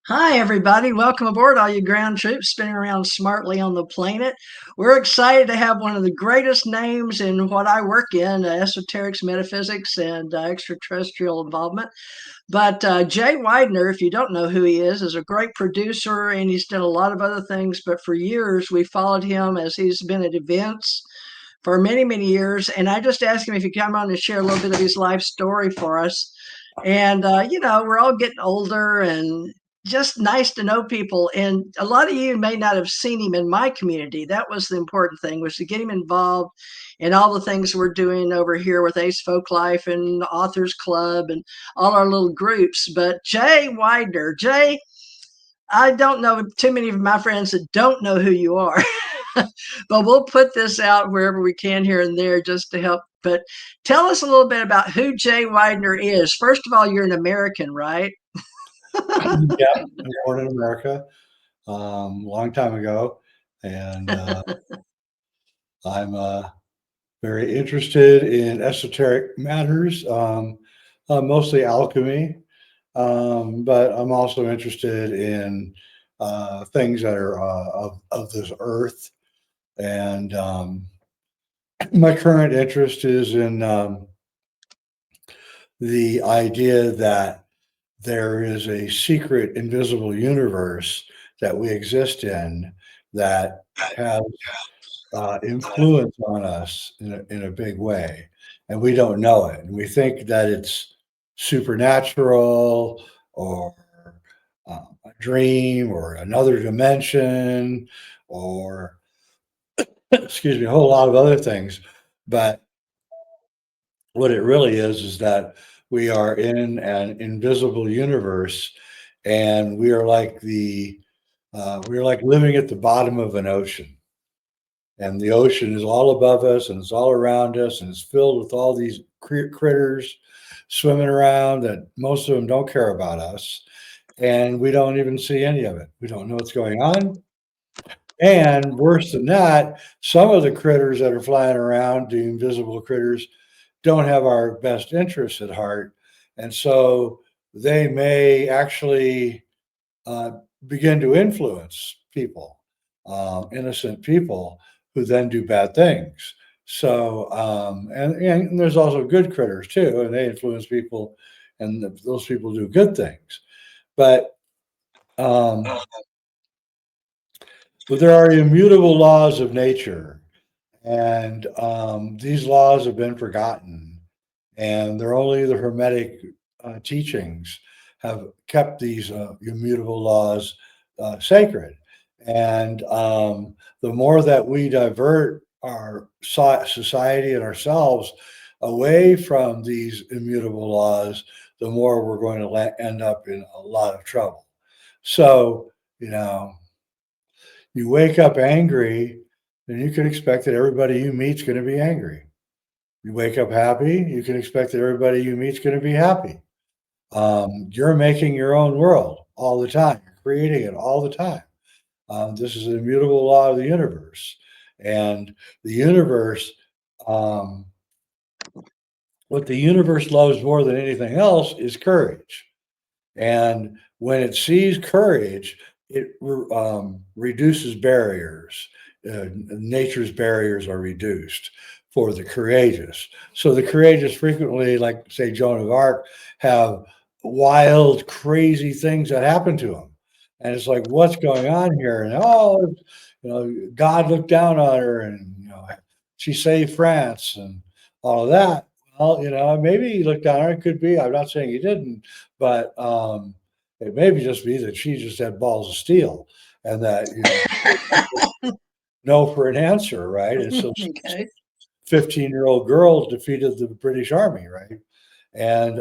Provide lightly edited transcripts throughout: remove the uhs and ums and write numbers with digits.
Hi, everybody. Welcome aboard, all you ground troops spinning around smartly on the planet. We're excited to have one of the greatest names in what I work in, esoterics, metaphysics, and extraterrestrial involvement. But Jay Weidner, if you don't know who he is a great producer and he's done a lot of other things. But for years, we followed him as he's been at events for many, many years. And I just asked him if he'd come on to share a little bit of his life story for us. And, we're all getting older and just nice to know people. And a lot of you may not have seen him in my community. That was the important thing, was to get him involved in all the things we're doing over here with Ace Folk Life and Authors Club and all our little groups. But Jay Widener, Jay, I don't know too many of my friends that don't know who you are. But we'll put this out wherever we can here and there just to help. But tell us a little bit about who Jay Widener is. First of all, you're an American, right? Yeah, I was born in America, long time ago, and I'm very interested in esoteric matters, mostly alchemy, but I'm also interested in things that are of this earth. And my current interest is in the idea that there is a secret, invisible universe that we exist in that has influence on us in a big way, and we don't know it. And we think that it's supernatural or a dream or another dimension or, excuse me, a whole lot of other things. But what it really is that we are in an invisible universe, and we are like living at the bottom of an ocean, and the ocean is all above us and it's all around us and it's filled with all these critters swimming around that most of them don't care about us, and we don't even see any of it. We don't know what's going on. And worse than that, some of the critters that are flying around, the invisible critters, don't have our best interests at heart. And so they may actually uh, begin to influence people, innocent people, who then do bad things. So, and there's also good critters too, and they influence people, and those people do good things. But um, but there are immutable laws of nature, and these laws have been forgotten, and they're only the Hermetic teachings have kept these immutable laws sacred. And the more that we divert our society and ourselves away from these immutable laws, the more we're going to end up in a lot of trouble. So, you know, you wake up angry, then you can expect that everybody you meet's going to be angry. You wake up happy, you can expect that everybody you meet's going to be happy. You're making your own world all the time. You're creating it all the time. This is an immutable law of the universe, and the universe. Um, what the universe loves more than anything else is courage. And when it sees courage, it reduces barriers. Nature's barriers are reduced for the courageous. So the courageous frequently, like say Joan of Arc, have wild, crazy things that happen to them. And it's like, what's going on here? And God looked down on her, and she saved France and all of that. Well, maybe he looked down on her. It could be. I'm not saying he didn't, but it may be just be that she just had balls of steel, and that no for an answer, right? And so Okay. 15-year-old girl defeated the British Army, right? And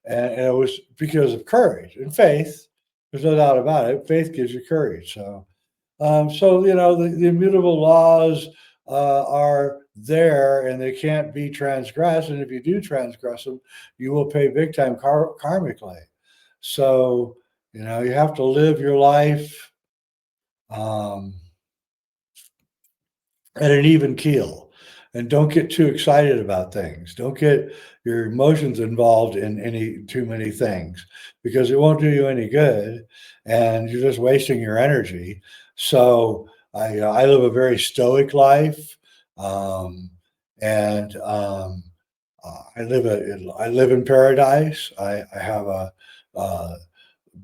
and it was because of courage and faith. There's no doubt about it. Faith gives you courage. So the immutable laws are there, and they can't be transgressed. And if you do transgress them, you will pay big time karmically. So you have to live your life um, at an even keel. and don't get too excited about things. Don't get your emotions involved in any too many things because it won't do you any good, and you're just wasting your energy. So I live a very stoic life, um, and I live in paradise. I have a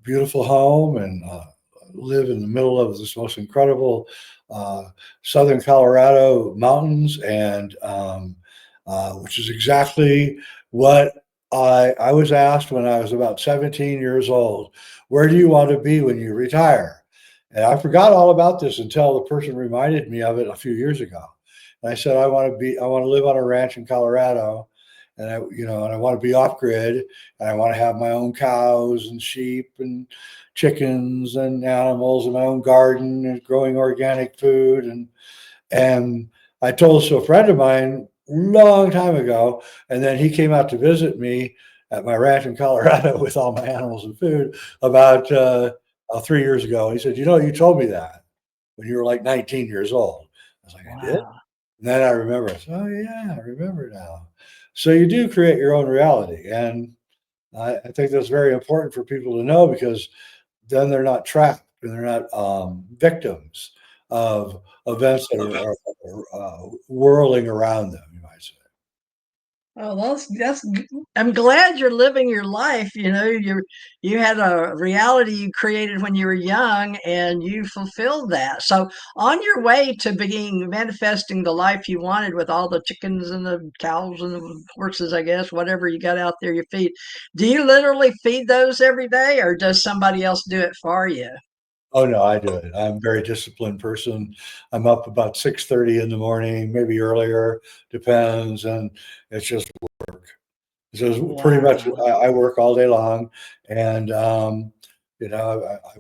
beautiful home and live in the middle of this most incredible uh, southern Colorado mountains, and which is exactly what I was asked when I was about 17 years old. Where do you want to be when you retire? And I forgot all about this until the person reminded me of it a few years ago. And I said, I want to live on a ranch in Colorado, and and I want to be off grid, and I want to have my own cows and sheep and chickens and animals in my own garden and growing organic food. And I told this to a friend of mine a long time ago, and then he came out to visit me at my ranch in Colorado with all my animals and food about 3 years ago. He said, you told me that when you were like 19 years old. I was like, I did? Wow. And then I remember, I said, oh, yeah, I remember now. So you do create your own reality. And I think that's very important for people to know because then they're not trapped and they're not victims of events that are whirling around them, you might say. Oh, I'm glad you're living your life. You had a reality you created when you were young and you fulfilled that. So on your way to being manifesting the life you wanted with all the chickens and the cows and the horses, I guess, whatever you got out there you feed, do you literally feed those every day or does somebody else do it for you? Oh no, I do it. I'm a very disciplined person. I'm up about 6:30 in the morning, maybe earlier, depends, and it's just work. So pretty much Wow. I work all day long, and I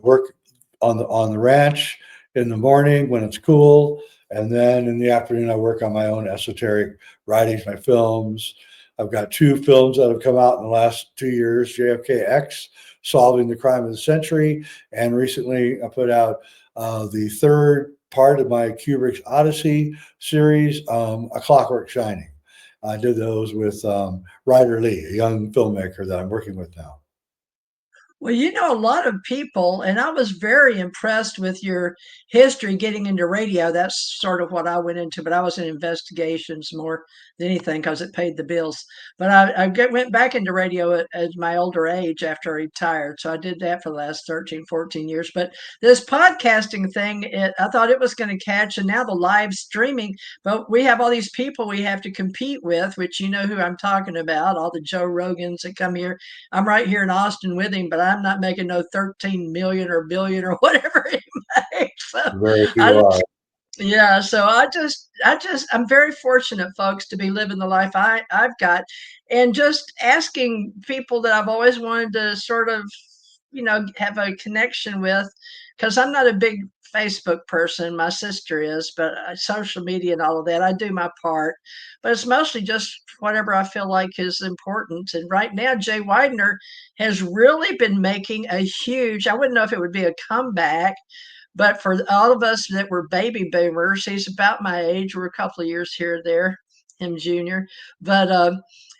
work on the ranch in the morning when it's cool, and then in the afternoon I work on my own esoteric writings, my films. I've got two films that have come out in the last 2 years: JFKX, Solving the Crime of the Century, and recently I put out the third part of my Kubrick's Odyssey series, A Clockwork Shining. I did those with Ryder Lee, a young filmmaker that I'm working with now. Well, a lot of people, and I was very impressed with your history getting into radio. That's sort of what I went into, but I was in investigations more than anything because it paid the bills. But went back into radio at my older age after I retired. So I did that for the last 13, 14 years. But this podcasting thing, I thought it was going to catch, and now the live streaming. But we have all these people we have to compete with, which you know who I'm talking about, all the Joe Rogans that come here. I'm right here in Austin with him, but I'm not making no 13 million or billion or whatever he makes. So Very few I, are. yeah, so I'm very fortunate, folks, to be living the life I've got, and just asking people that I've always wanted to sort of, have a connection with, because I'm not a big Facebook person. My sister is, but social media and all of that, I do my part, but it's mostly just whatever I feel like is important. And right now, Jay Weidner has really been making a huge. I wouldn't know if it would be a comeback, but for all of us that were baby boomers, he's about my age. We're a couple of years here or there, him junior. But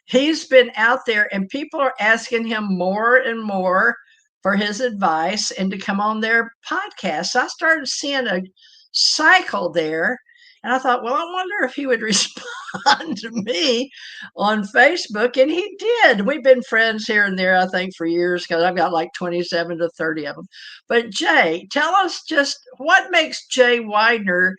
he's been out there, and people are asking him more and more for his advice and to come on their podcast. So I started seeing a cycle there. And I thought, well, I wonder if he would respond to me on Facebook. And he did. We've been friends here and there, I think, for years because I've got like 27 to 30 of them. But Jay, tell us just what makes Jay Weidner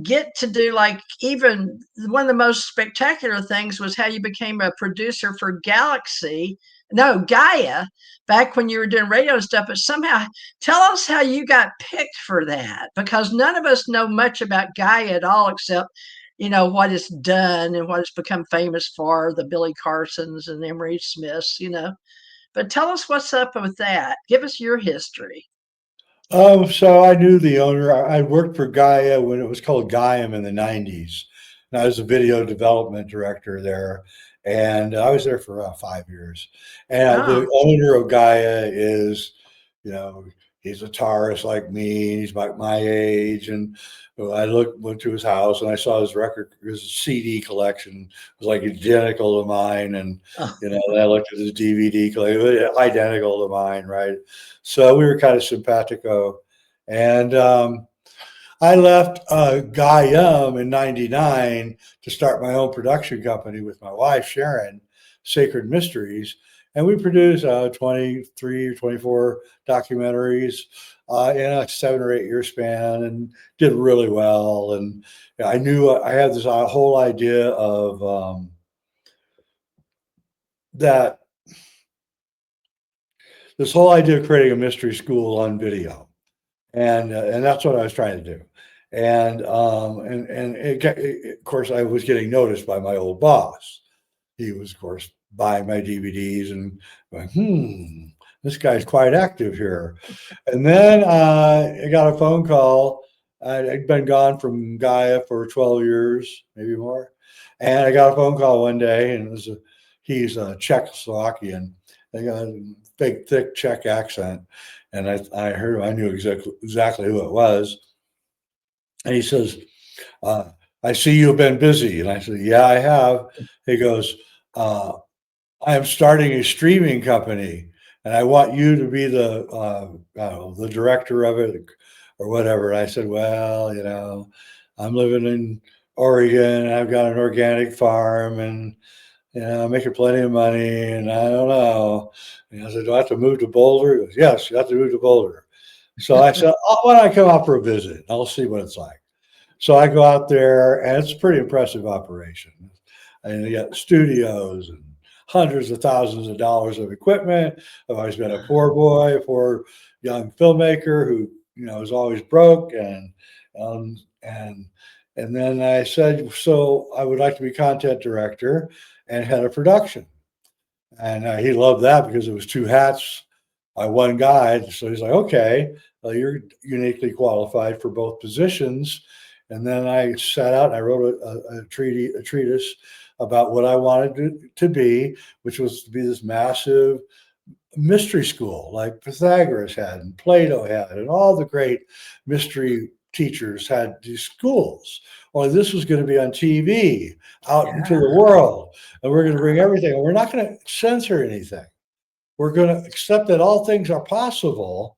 get to do, like, even one of the most spectacular things was how you became a producer for Galaxy, no, Gaia, back when you were doing radio stuff. But somehow, tell us how you got picked for that because none of us know much about Gaia at all except what it's done and what it's become famous for, the Billy Carsons and Emery Smiths. But tell us what's up with that. Give us your history. So I knew the owner. I worked for Gaia when it was called Gaiam in the 90s. And I was a video development director there. And I was there for 5 years. And the Oh, owner of Gaia is, you know, he's a guitarist like me, and he's about my age. And I went to his house, and I saw his CD collection was like identical to mine. And, Oh, then I looked at his DVD collection, identical to mine, right? So we were kind of simpatico. And I left Guy in '99 to start my own production company with my wife, Sharon, Sacred Mysteries. And we produced 23 or 24 documentaries in a 7 or 8 year span, and did really well. And I knew I had this whole idea of that, this whole idea of creating a mystery school on video. And that's what I was trying to do. And of course, I was getting noticed by my old boss. He was, of course, buying my DVDs and going, this guy's quite active here. And then I got a phone call. I'd been gone from Gaia for 12 years, maybe more. And I got a phone call one day, and he's a Czechoslovakian. They got a big, thick Czech accent. And I heard him, I knew exactly who it was. And he says, I see you've been busy. And I said, yeah, I have. He goes, uh, I am starting a streaming company, and I want you to be the director of it or whatever. And I said, well, I'm living in Oregon, and I've got an organic farm, and I'm making plenty of money, and I don't know. And I said, do I have to move to Boulder? He goes, yes, you have to move to Boulder. So I said, oh, why don't I come out for a visit? I'll see what it's like. So I go out there, and it's a pretty impressive operation. And you got studios and hundreds of thousands of dollars of equipment. I've always been a poor boy, a poor young filmmaker who, is always broke. Um, and and then I said, so I would like to be content director and head of production. And he loved that because it was two hats by one guy. So he's like, okay, well, you're uniquely qualified for both positions. And then I sat out and I wrote a treatise about what I wanted to be, which was to be this massive mystery school like Pythagoras had and Plato had, and all the great mystery teachers had these schools. Well, this was going to be on TV out into the world, and we're going to bring everything. And we're not going to censor anything. We're going to accept that all things are possible,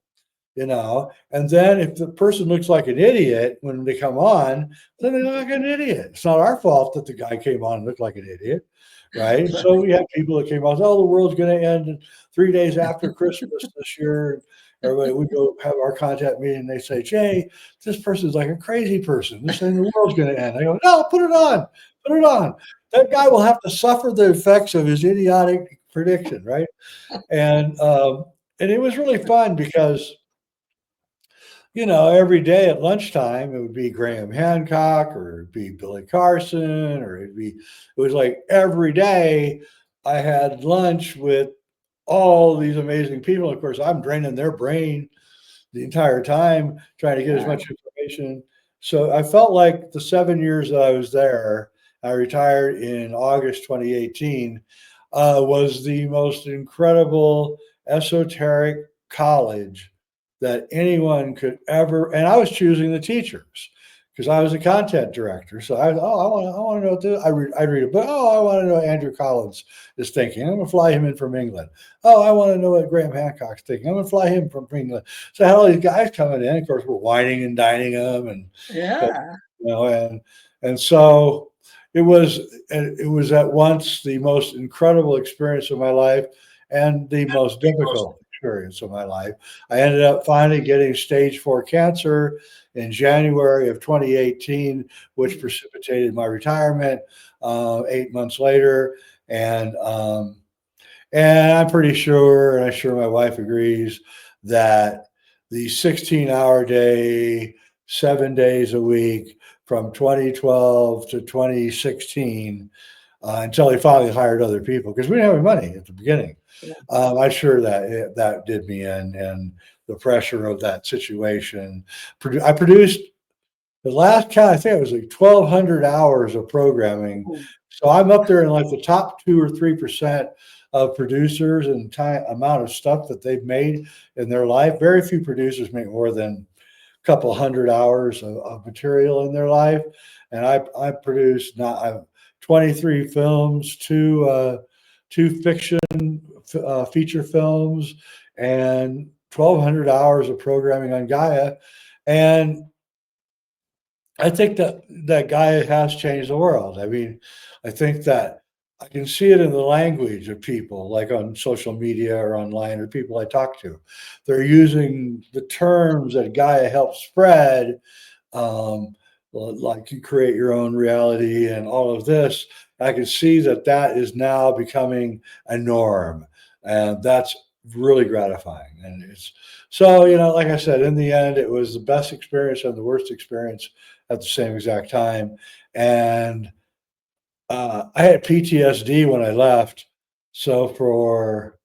and then if the person looks like an idiot when they come on, then they look like an idiot. It's not our fault that the guy came on and looked like an idiot, right? So we had people that came on, oh, the world's going to end 3 days after Christmas this year. Everybody, we go have our contact meeting, and they say, Jay, this person's like a crazy person. This thing, the world's going to end. I go, no, put it on. Put it on. That guy will have to suffer the effects of his idiotic prediction, right? And it was really fun because every day at lunchtime, it would be Graham Hancock, or it'd be Billy Carson, or it was like every day I had lunch with all these amazing people. Of course, I'm draining their brain the entire time, trying to get as much information. So I felt like the 7 years that I was there, I retired in August 2018, was the most incredible esoteric college that anyone could ever. And I was choosing the teachers because I was a content director. So I want to know what this. I'd read a book. Oh, I want to know what Andrew Collins is thinking. I'm going to fly him in from England. Oh, I want to know what Graham Hancock's thinking. I'm going to fly him from England. So I had all these guys coming in. Of course, we're whining and dining them, and and so it was at once the most incredible experience of my life and the most difficult experience of my life. I ended up finally getting stage 4 cancer in January of 2018, which precipitated my retirement 8 months later. And I'm pretty sure, and I'm sure my wife agrees, that the 16-hour day, 7 days a week from 2012 to 2016, until he finally hired other people, because we didn't have any money at the beginning. I'm sure that did me in, and the pressure of that situation. I produced the last count, I think it was like 1,200 hours of programming. So I'm up there in like the top 2 or 3% of producers and time amount of stuff that they've made in their life. Very few producers make more than a couple hundred hours of material in their life, and I produced not I've 23 films, two fiction feature films, and 1,200 hours of programming on Gaia, and I think that Gaia has changed the world. I mean, I think that I can see it in the language of people, like on social media or online, or people I talk to. They're using the terms that Gaia helps spread, um, like you create your own reality and all of this. I can see that that is now becoming a norm, and that's really gratifying. And it's so, like I said, in the end, it was the best experience and the worst experience at the same exact time. And I had PTSD when I left. So for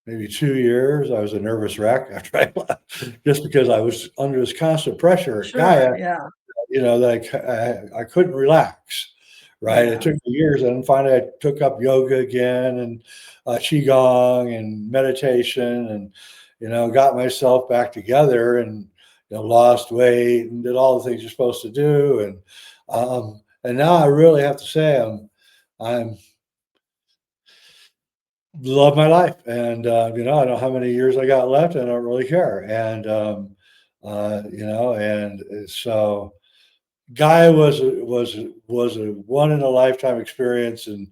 maybe 2 years, I was a nervous wreck after I left, just because I was under this constant pressure at Gaia, Sure. Yeah. that I couldn't relax. Right. It Yeah. took me years. And finally, I took up yoga again and Qigong and meditation and, got myself back together and, lost weight and did all the things you're supposed to do. And now I really have to say I'm love my life. And, I don't know how many years I got left. I don't really care. And so Gaia was a one in a lifetime experience. And,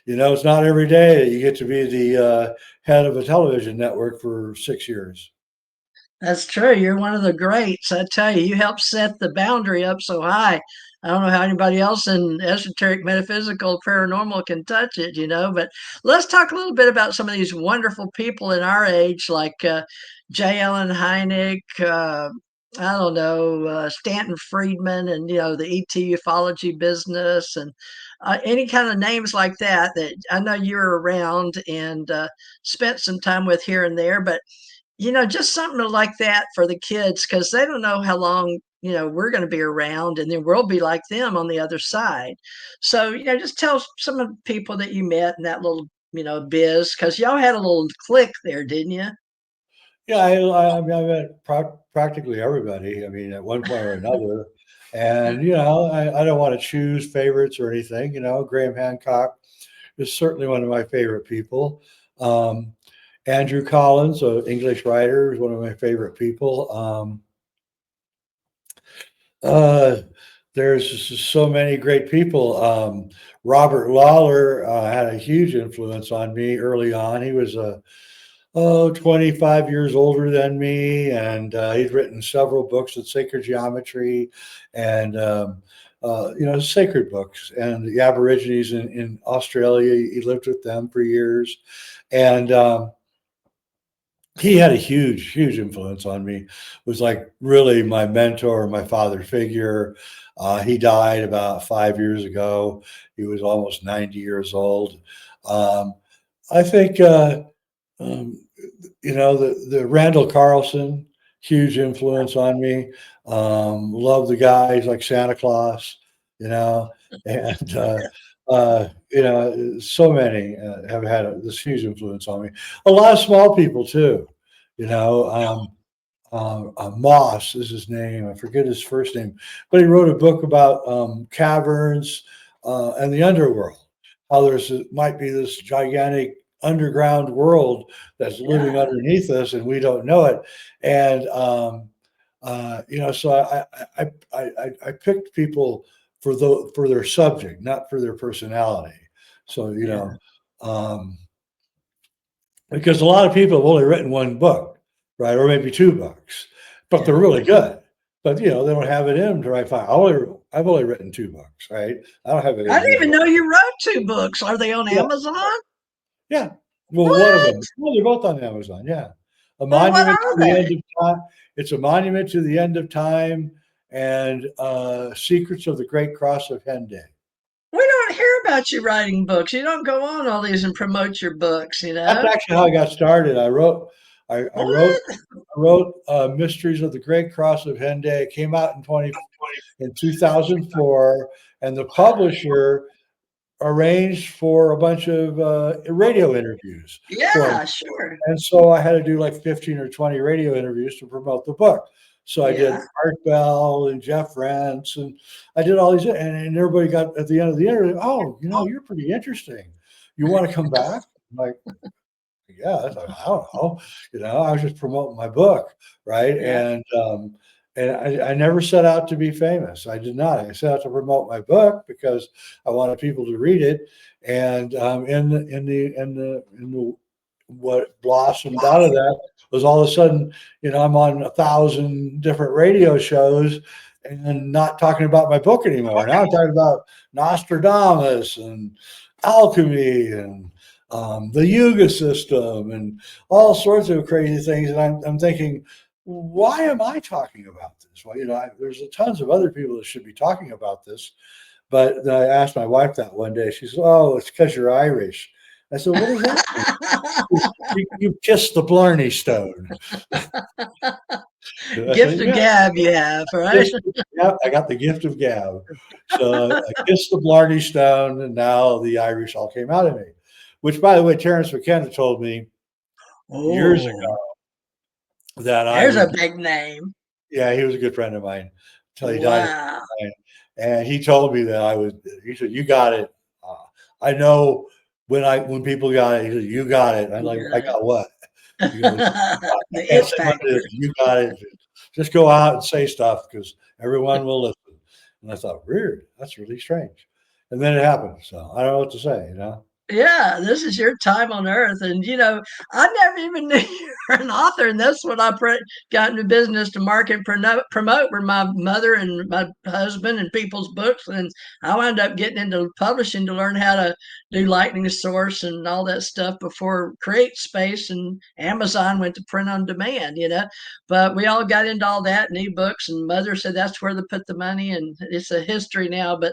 it's not every day that you get to be the head of a television network for 6 years. That's true. You're one of the greats. I tell you, you helped set the boundary up so high. I don't know how anybody else in esoteric, metaphysical, paranormal can touch it. But let's talk a little bit about some of these wonderful people in our age, like J. Ellen Hynek, I don't know, Stanton Friedman, and, the ET ufology business, and any kind of names like that I know you're around and spent some time with here and there. But just something like that for the kids because they don't know how long, we're going to be around and then we'll be like them on the other side. So, just tell some of the people that you met in that little, biz because y'all had a little click there, didn't you? Yeah, I mean, I met practically everybody. I mean, at one point or another. And, I don't want to choose favorites or anything. Graham Hancock is certainly one of my favorite people. Um, Andrew Collins, an English writer, is one of my favorite people. Uh, there's just so many great people. Robert Lawler had a huge influence on me early on. He was 25 years older than me, and he'd written several books on sacred geometry and, sacred books. And the Aborigines in Australia, he lived with them for years. And he had a huge, huge influence on me. Was like really my mentor, my father figure. He died about 5 years ago. He was almost 90 years old. Um, I think um, the Randall Carlson, huge influence on me. Love the guys like Santa Claus, you know, and so many have had this huge influence on me. A lot of small people too, you know. Moss is his name. I forget his first name, but he wrote a book about caverns and the underworld. How might be this gigantic underground world that's living Yeah. underneath us, and we don't know it. And so I picked people for their subject, not for their personality. So Yeah. um, because a lot of people have only written one book, right, or maybe two books, but they're Yeah. really good. But they don't have it in them to write five. I've only written two books, right? I don't have it I in didn't me to even know you wrote two books. Are they on yeah, Amazon? yeah. Well, one of What? them. Well, they're both on Amazon. Yeah, a Well, what monument to are the end they? of time. It's a monument to the end of time and secrets of the Great Cross of Henday. We don't hear about you writing books. You don't go on all these and promote your books. That's actually how I got started. What? I wrote Mysteries of the Great Cross of Henday. It came out in 2004, and the publisher arranged for a bunch of radio interviews for me. Yeah, sure. And so I had to do like 15 or 20 radio interviews to promote the book. So I did Yeah. Art Bell and Jeff Rents, and I did all these, and everybody got at the end of the interview, oh, you're pretty interesting. You want to come back? I'm like, yeah, I don't know. I was just promoting my book, right? Yeah. And I never set out to be famous. I did not. I set out to promote my book because I wanted people to read it. And in the what blossomed out of that was all of a sudden, I'm on 1,000 different radio shows and not talking about my book anymore. Now I'm talking about Nostradamus and alchemy and the Yuga system and all sorts of crazy things. And I'm thinking, why am I talking about this? Well, there's tons of other people that should be talking about this. But then I asked my wife that one day. She said, "Oh, it's because you're Irish." I said, "What does that mean?" You kissed the Blarney Stone. I Gift said, of "Yeah, gab you have, right? yeah, I got the gift of gab." So I kissed the Blarney Stone, and now the Irish all came out of me. Which, by the way, Terence McKenna told me years Oh, ago that I there's a would. big name. Yeah, he was a good friend of mine until he died. Wow. And he told me that I was. He said, "You got it." I know when people got it. He said, "You got it." I'm like, "I Yeah. got what?" He goes, "I The can't it say what it is. factor. You got it. Just go out and say stuff because everyone will listen." And I thought, weird. That's really strange. And then it happened. So I don't know what to say. Yeah, this is your time on earth. And, I never even knew you were an author. And that's what I got into business to market and promote were my mother and my husband and people's books. And I wound up getting into publishing to learn how to do Lightning Source and all that stuff before Create Space and Amazon went to print on demand. But we all got into all that and ebooks. And mother said that's where to put the money. And it's a history now. But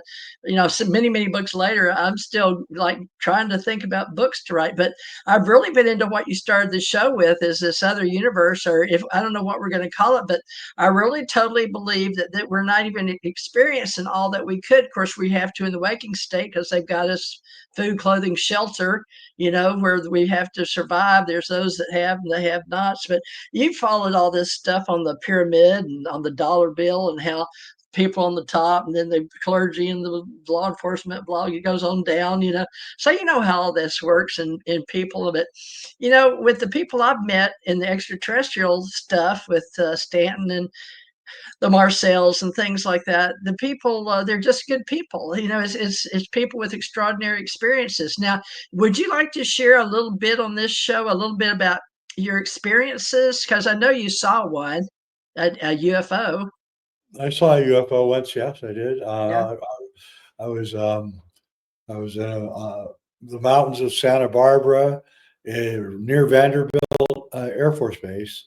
so many, many books later, I'm still like trying to think about books to write. But I've really been into what you started the show with is this other universe, or if I don't know what we're going to call it, but I really totally believe that we're not even experiencing all that we could. Of course, we have to in the waking state because they've got us food, clothing, shelter, where we have to survive. There's those that have and they have nots. But you followed all this stuff on the pyramid and on the dollar bill and how people on the top and then the clergy and the law enforcement blog it goes on down. So you know how all this works and people. But with the people I've met in the extraterrestrial stuff with Stanton and the Marcells and things like that, the people, they're just good people. It's people with extraordinary experiences. Now, would you like to share a little bit on this show, a little bit about your experiences, because I know you saw one, a UFO. I saw a UFO once. Yes, I did. Yeah. I was I was in the mountains of Santa Barbara, near Vanderbilt Air Force Base,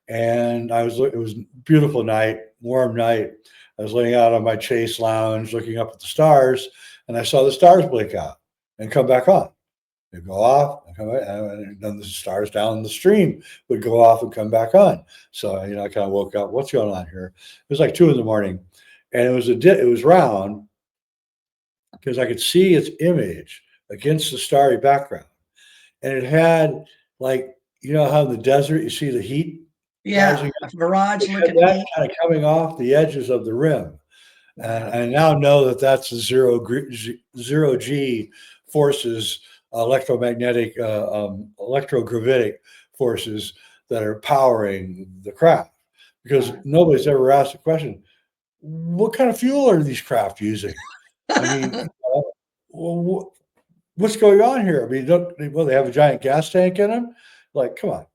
and it was a beautiful night, warm night. I was laying out on my chase lounge, looking up at the stars, and I saw the stars blink out and come back on. They'd go off, and come back, and then the stars down the stream would go off and come back on. So I kind of woke up. What's going on here? It was like 2 in the morning, and it was round because I could see its image against the starry background. And it had, like, how in the desert you see the heat Yeah, rising a up? mirage It had looking that heat. kind of coming off the edges of the rim. And Wow. I now know that that's the zero G forces, electromagnetic, electrogravitic forces that are powering the craft. Because nobody's ever asked the question, what kind of fuel are these craft using? I mean, well, what's going on here? I mean, they have a giant gas tank in them? Like, come on.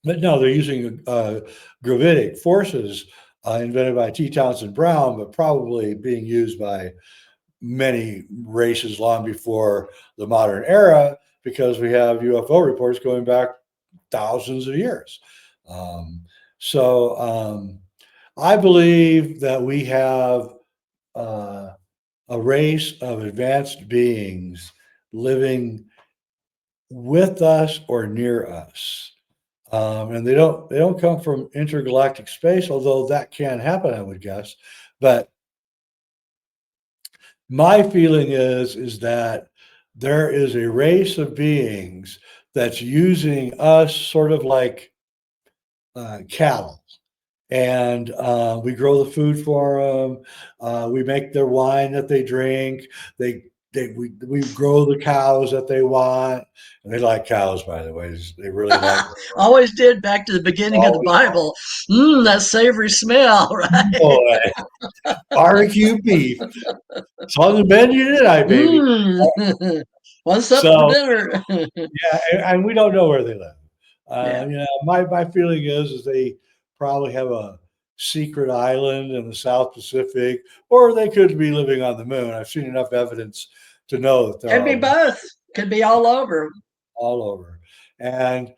But no, they're using gravitic forces invented by T. Townsend Brown, but probably being used by many races long before the modern era because we have UFO reports going back thousands of years. Um, so I believe that we have uh, a race of advanced beings living with us or near us. And they don't come from intergalactic space, although that can happen, I would guess. But My feeling is that there is a race of beings that's using us sort of like cattle, and we grow the food for them. We make their wine that they drink. We grow the cows that they want. And they like cows, by the way. They really like. Always did back to the beginning of the Always, Bible. That savory smell, right? boy, barbecue beef. It's on the menu tonight, baby. Mm. What's up for So dinner? yeah, and we don't know where they live. Yeah. My feeling is they probably have a secret island in the South Pacific, or they could be living on the moon. I've seen enough evidence to know that there Could be are both. Could be all over. all over, and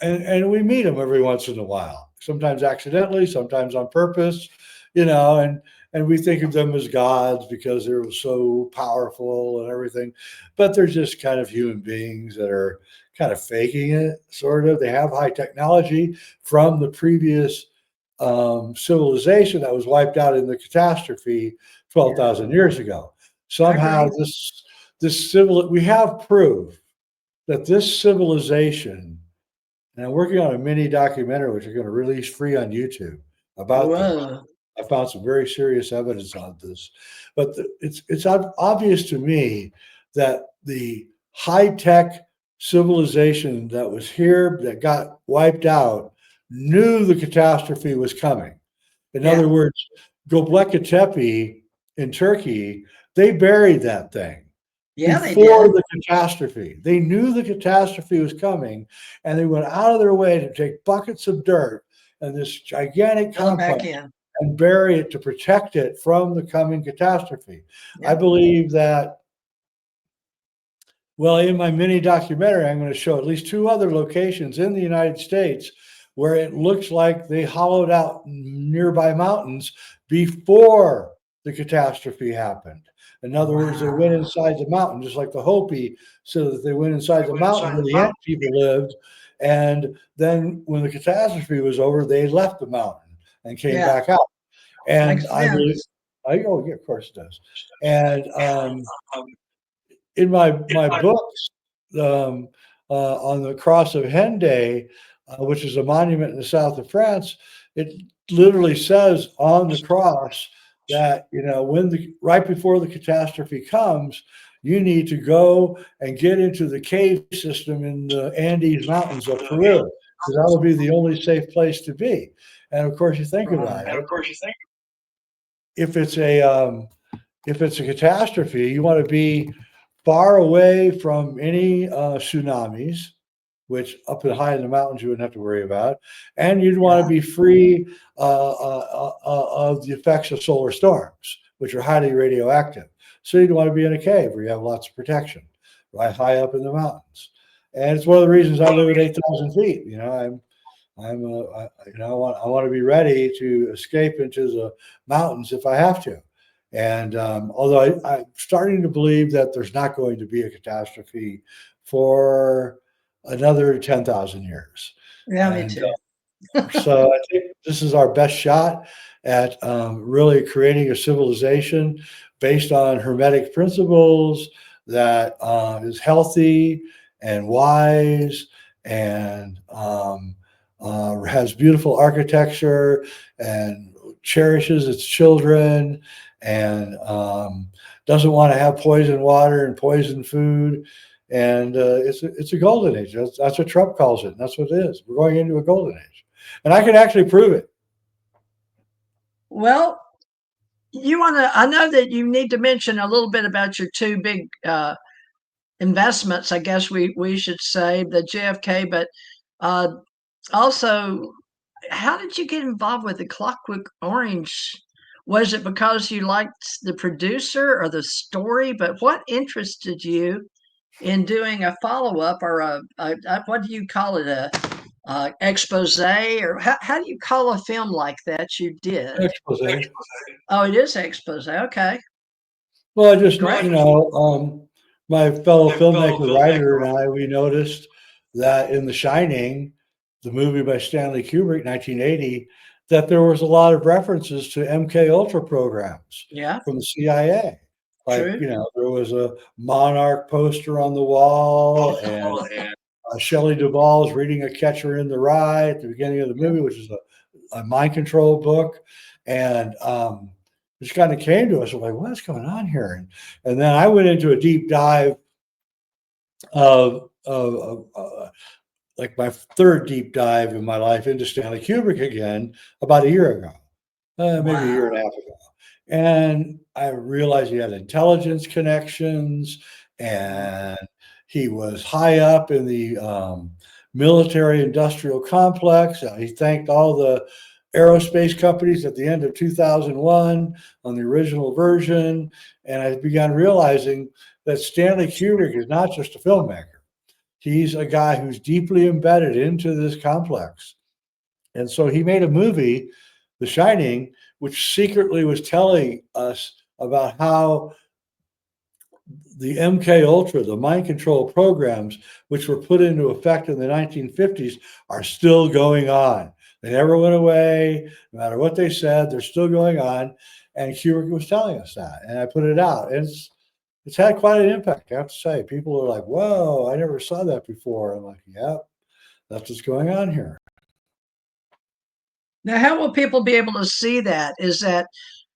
and we meet them every once in a while. Sometimes accidentally, sometimes on purpose, and we think of them as gods because they're so powerful and everything, but they're just kind of human beings that are kind of faking it. Sort of, they have high technology from the previous civilization that was wiped out in the catastrophe Yeah. 12,000 years ago. I Somehow, agree. this civil we have proof that this civilization, and I'm working on a mini documentary which I'm going to release free on YouTube about this. Whoa. I found some very serious evidence on this, but it's obvious to me that the high tech civilization that was here that got wiped out knew the catastrophe was coming. In Yeah. other words, Göbekli Tepe in Turkey, they buried that thing Yeah, they before did. the catastrophe. They knew the catastrophe was coming, and they went out of their way to take buckets of dirt and this gigantic Fill them complex back in. and bury it to protect it from the coming catastrophe. I Yep. believe that, well, in my mini documentary, I'm going to show at least two other locations in the United States where it looks like they hollowed out nearby mountains before the catastrophe happened. In other words, they went Wow. inside the mountain, just like the Hopi, so that they went inside the mountain where the ant people lived. And then when the catastrophe was over, they left the mountain and came Yeah. back out. And Makes I believe, sense. oh, yeah, of course it does. And in my books, um, on the Cross of Hendaye, which is a monument in the south of France, it literally says on the cross that when the right before the catastrophe comes, you need to go and get into the cave system in the Andes Mountains of Peru, because that will be the only safe place to be. And of course, you think about Right. it. If it's a catastrophe, you want to be far away from any tsunamis, which up and high in the mountains you wouldn't have to worry about, and you'd want to Yeah. be free of the effects of solar storms, which are highly radioactive. So you'd want to be in a cave where you have lots of protection, right high up in the mountains. And it's one of the reasons I live at 8,000 feet. I want to be ready to escape into the mountains if I have to. And although I'm starting to believe that there's not going to be a catastrophe for another 10,000 years. Yeah, me And too. so I think this is our best shot at really creating a civilization based on Hermetic principles that is healthy and wise and has beautiful architecture and cherishes its children and doesn't want to have poison water and poison food. And it's a golden age. That's what Trump calls it. And that's what it is. We're going into a golden age. And I can actually prove it. Well, I know that you need to mention a little bit about your two big investments, I guess we should say, the JFK, but uh, also, how did you get involved with the Clockwork Orange? Was it because you liked the producer or the story? But what interested you in doing a follow up or what do you call it, a expose, or how do you call a film like that you did? Expose. Oh, it is expose. Okay, Well, I just, great. my fellow filmmaker Weidner and I, we noticed that in The Shining, the movie by Stanley Kubrick, 1980, that there was a lot of references to MK Ultra programs Yeah, from the CIA. Like, True. there was a Monarch poster on the wall, and Shelley Duvall's reading A Catcher in the Rye at the beginning of the movie, which is a mind control book. And it just kind of came to us. We're like, what's going on here? And then I went into a deep dive of like my third deep dive in my life into Stanley Kubrick again about a year ago, maybe a year and a Wow. half ago. And I realized he had intelligence connections, and he was high up in the military industrial complex. He thanked all the aerospace companies at the end of 2001 on the original version. And I began realizing that Stanley Kubrick is not just a filmmaker. He's a guy who's deeply embedded into this complex. And so he made a movie, The Shining, which secretly was telling us about how the MK Ultra, the mind control programs, which were put into effect in the 1950s, are still going on. They never went away. No matter what they said, they're still going on. And Kubrick was telling us that. And I put it out. And it's had quite an impact, I have to say. People are like, whoa, I never saw that before. I'm like, yeah, that's what's going on here. Now, how will people be able to see that? Is that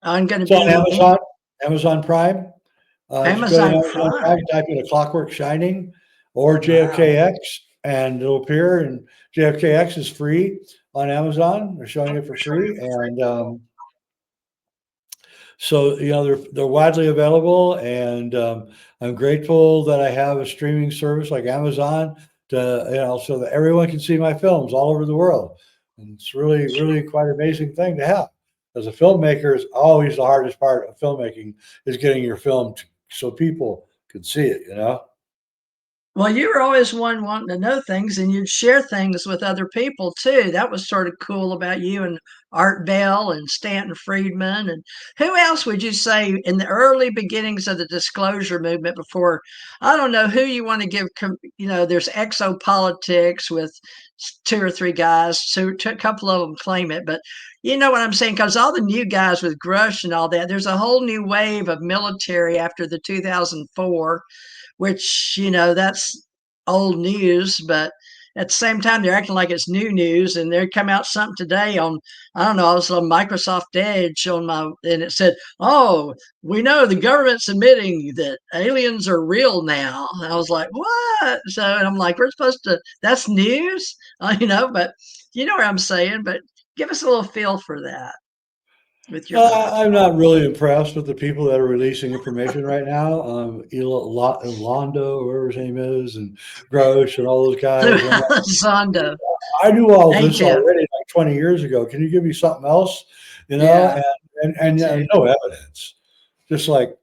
going to It's on be Amazon, Amazon Prime. Just go to Amazon Amazon Prime, Prime? type in A Clockwork Shining or Wow. JFKX, and it'll appear. And JFKX is free on Amazon. They're showing it for free. And so, they're widely available. And I'm grateful that I have a streaming service like Amazon so that everyone can see my films all over the world. And it's really, really quite an amazing thing to have. As a filmmaker, is always the hardest part of filmmaking is getting your film so people could see it. Well, you were always one wanting to know things, and you'd share things with other people too. That was sort of cool about you and Art Bell and Stanton Friedman. And who else would you say in the early beginnings of the disclosure movement before? I don't know who you want to give, there's exopolitics with two or three guys, so a couple of them claim it, but you know what I'm saying? Because all the new guys with Grush and all that, there's a whole new wave of military after the 2004, which, that's old news, but at the same time, they're acting like it's new news. And there come out something today on, I don't know, I was on Microsoft Edge and it said, oh, we know the government's admitting that aliens are real now. And I was like, what? So, and I'm like, we're supposed to, that's news, but you know what I'm saying, but give us a little feel for that with your book. I'm not really impressed with the people that are releasing information right now. Londo, whoever his name is, and Grosh, and all those So, guys. I'm like, Zonda, I knew all this ATIP. already like 20 years ago. Can you give me something else? You know, Yeah, and me and too. no evidence. Just like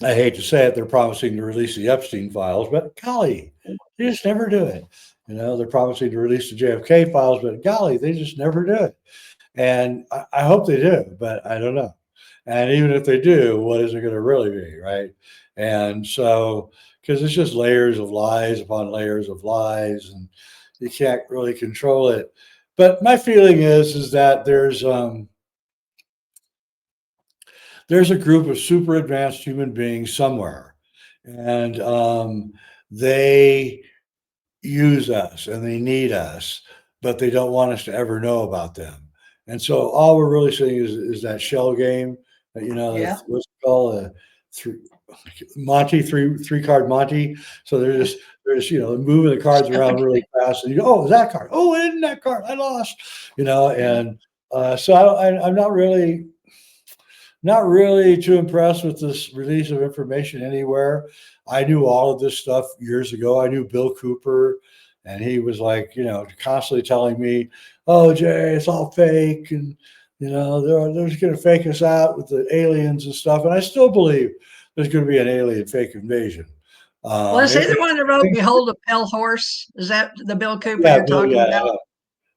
I hate to say it, they're promising to release the Epstein files, but golly, they just never do it. They're promising to release the JFK files, but golly, they just never do it. And I hope they do, but I don't know. And even if they do, what is it going to really be, right? And so, because it's just layers of lies upon layers of lies, and you can't really control it. But my feeling is that there's a group of super advanced human beings somewhere, and they use us and they need us, but they don't want us to ever know about them. And so all we're really seeing is that shell game, Yeah. what's it called, three, Monty, three card Monty. So they're just moving the cards around really fast, and you go, oh, is that card? Oh, it isn't that card. I lost, and so I'm not really too impressed with this release of information anywhere. I knew all of this stuff years ago. I knew Bill Cooper, and he was like, constantly telling me, "Oh, Jay, it's all fake, and they're just going to fake us out with the aliens and stuff." And I still believe there's going to be an alien fake invasion. Well, is he the It one that wrote Behold a Pale Horse? Is that the Bill Cooper yeah, you're Bill, talking yeah, about?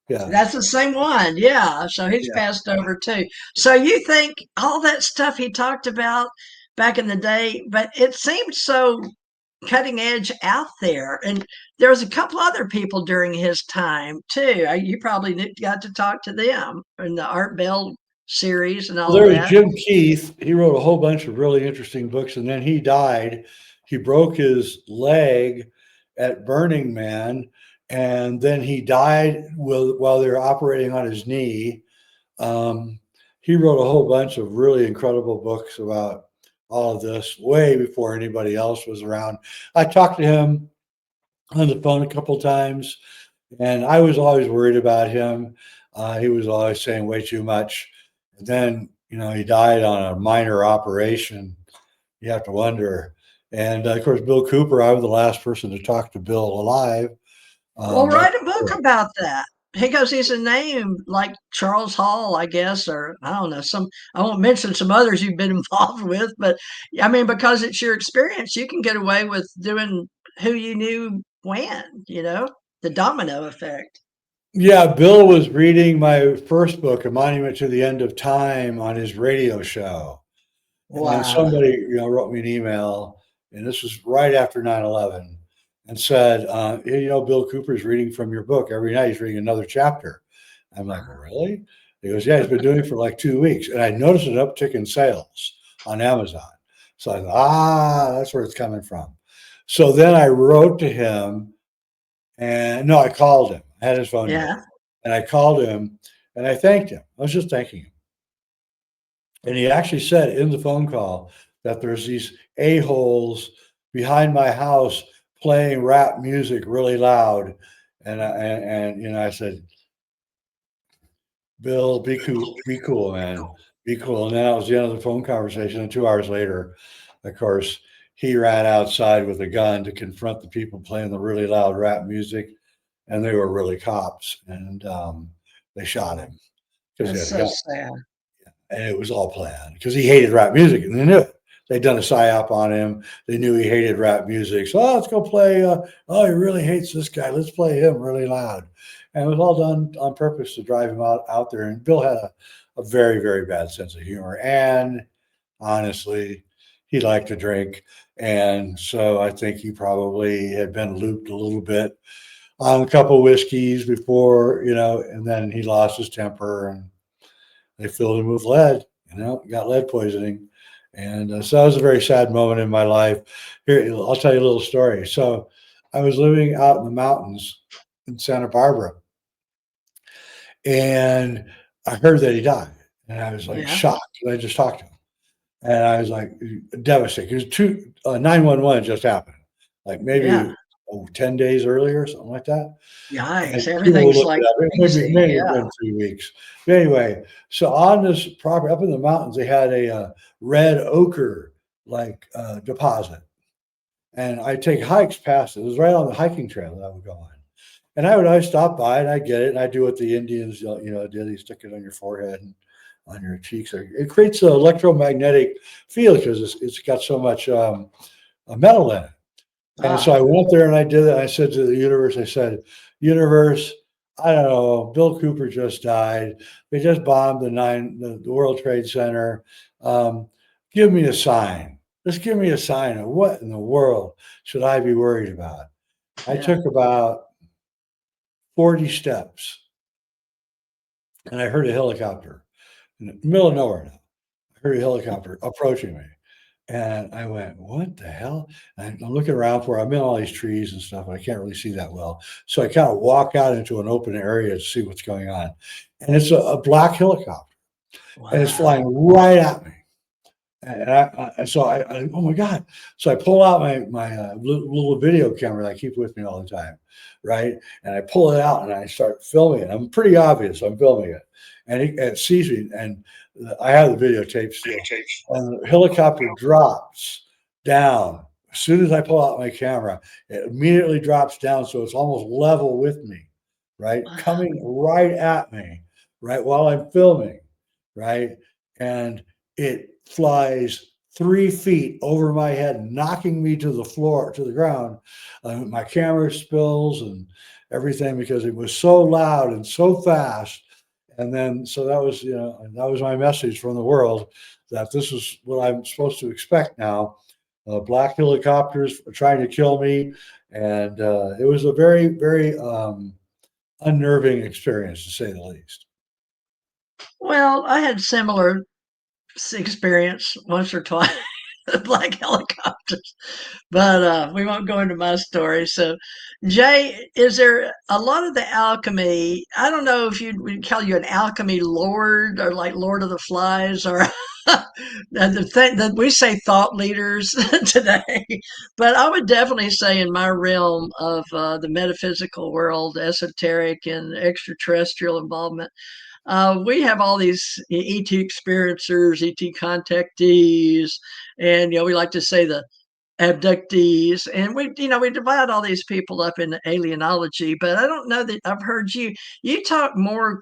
yeah, That's the same one. Yeah. So he's yeah. passed over too. So you think all that stuff he talked about back in the day, but it seemed so cutting edge out there. And there was a couple other people during his time too. You probably got to talk to them and the Art Bell series and Well, all of there was that. Jim Keith. He wrote a whole bunch of really interesting books, and then he died. He broke his leg at Burning Man, and then he died while they were operating on his knee. Um, he wrote a whole bunch of really incredible books about all of this way before anybody else was around. I talked to him on the phone a couple times, and I was always worried about him. He was always saying way too much. And then, he died on a minor operation. You have to wonder. And of course, Bill Cooper, I was the last person to talk to Bill alive. Well, That's write a book about that. Because he's a name like Charles Hall, I guess, or I don't know, I won't mention some others you've been involved with, but I mean, because it's your experience, you can get away with doing who you knew when, the domino effect. Yeah, Bill was reading my first book, A Monument to the End of Time, on his radio show. And then Wow. somebody, wrote me an email, and this was right after 9/11, and said, hey, Bill Cooper's reading from your book. Every night he's reading another chapter. I'm like, really? He goes, yeah, he's been doing it for like 2 weeks. And I noticed an uptick in sales on Amazon. So I thought, that's where it's coming from. So then I wrote to him, and no, I called him. I had his phone number. Yeah. And I called him and I thanked him. I was just thanking him. And he actually said in the phone call that there's these a-holes behind my house playing rap music really loud. And I said, Bill, be cool, man. Be cool. And then that was the end of the phone conversation. And 2 hours later, of course, he ran outside with a gun to confront the people playing the really loud rap music. And they were really cops. And they shot him because he That's had a so gun. sad. And it was all planned because he hated rap music, and they knew it. They'd done a psyop on him. They knew he hated rap music. So, let's go play. Oh, he really hates this guy. Let's play him really loud. And it was all done on purpose to drive him out there. And Bill had a very, very bad sense of humor. And honestly, he liked to drink. And so I think he probably had been looped a little bit on a couple of whiskeys before, and then he lost his temper, and they filled him with lead, got lead poisoning. And so that was a very sad moment in my life. Here, I'll tell you a little story. So I was living out in the mountains in Santa Barbara, and I heard that he died. And I was like Yeah. shocked. I just talked to him. And I was like devastated because 911 just happened, like Yeah. maybe 10 days earlier, something like that. And Yikes. people will Everything's look like it up. crazy. Maybe it's Yeah. been 3 weeks. But anyway, so on this property up in the mountains, they had a red ochre deposit, and I take hikes past it. It was right on the hiking trail that I would go on, and I would always stop by and I get it, and I do what the Indians, do. You stick it on your forehead and on your cheeks. It creates an electromagnetic field because it's got so much metal in it. And so Ah, I went there and I did it. I said to the universe, I said, universe, I don't know, Bill Cooper just died. They just bombed the World Trade Center. Um, give me a sign. Just give me a sign of what in the world should I be worried about? I yeah. took about 40 steps and I heard a helicopter in the middle of nowhere now. I heard a helicopter approaching me. And I went, what the hell? And I'm looking around for, I'm in all these trees and stuff, and I can't really see that well. So I kind of walk out into an open area to see what's going on. And it's a black helicopter, and it's Wow. flying right at me. And oh my God. So I pull out my little video camera that I keep with me all the time, right? And I pull it out and I start filming it. I'm pretty obvious I'm filming it. And it sees me, and I have the videotape still. And the helicopter drops down. As soon as I pull out my camera, it immediately drops down so it's almost level with me, right? Wow. Coming right at me, right, while I'm filming, right? And it flies 3 feet over my head, knocking me to the floor, to the ground. My camera spills and everything because it was so loud and so fast. And then, so that was my message from the world that this is what I'm supposed to expect now. Black helicopters trying to kill me. And it was a very, very unnerving experience, to say the least. Well, I had similar experience once or twice, black helicopters. But we won't go into my story. So, Jay, is there a lot of the alchemy? I don't know if would call you an alchemy lord or like Lord of the Flies or the thing that we say thought leaders today. But I would definitely say in my realm of the metaphysical world, esoteric and extraterrestrial involvement, we have all these ET experiencers, ET contactees, and we like to say the abductees, and we divide all these people up into alienology. But I don't know that I've heard you talk more